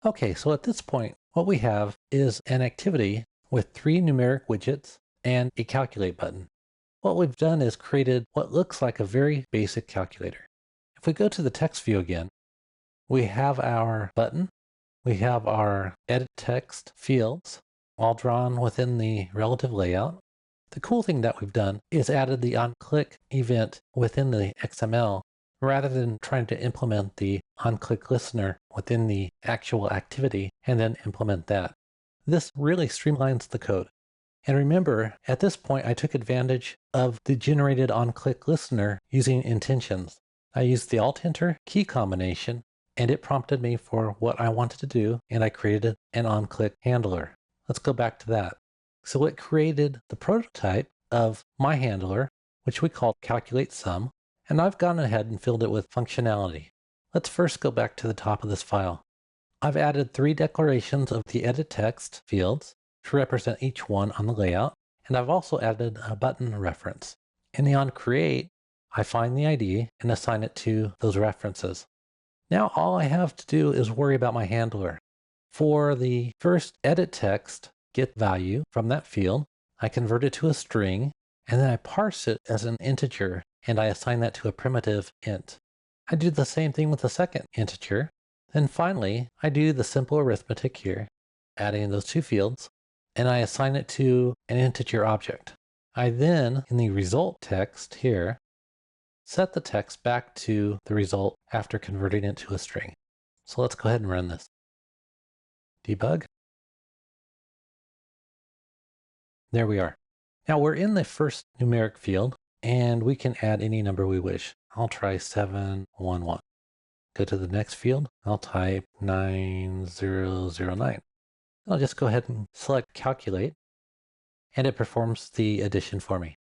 Okay, so at this point, what we have is an activity with three numeric widgets and a calculate button. What we've done is created what looks like a very basic calculator. If we go to the text view again, we have our button, we have our edit text fields, all drawn within the relative layout. The cool thing that we've done is added the onClick event within the XML rather than trying to implement the onClick listener within the actual activity and then implement that. This really streamlines the code. And remember, at this point, I took advantage of the generated onClick listener using intentions. I used the Alt-Enter key combination, and it prompted me for what I wanted to do, and I created an onClick handler. Let's go back to that. So it created the prototype of my handler, which we call calculate sum, and I've gone ahead and filled it with functionality. Let's first go back to the top of this file. I've added three declarations of the edit text fields to represent each one on the layout, and I've also added a button reference. In the onCreate, I find the ID and assign it to those references. Now all I have to do is worry about my handler. For the first edit text get value from that field, I convert it to a string, and then I parse it as an integer, and I assign that to a primitive int. I do the same thing with the second integer. Then finally, I do the simple arithmetic here, adding those two fields, and I assign it to an integer object. I then, in the result text here, set the text back to the result after converting it to a string. So let's go ahead and run this. Debug. There we are. Now we're in the first numeric field, and we can add any number we wish. I'll try 711. Go to the next field. I'll type 9009. I'll just go ahead and select calculate, and it performs the addition for me.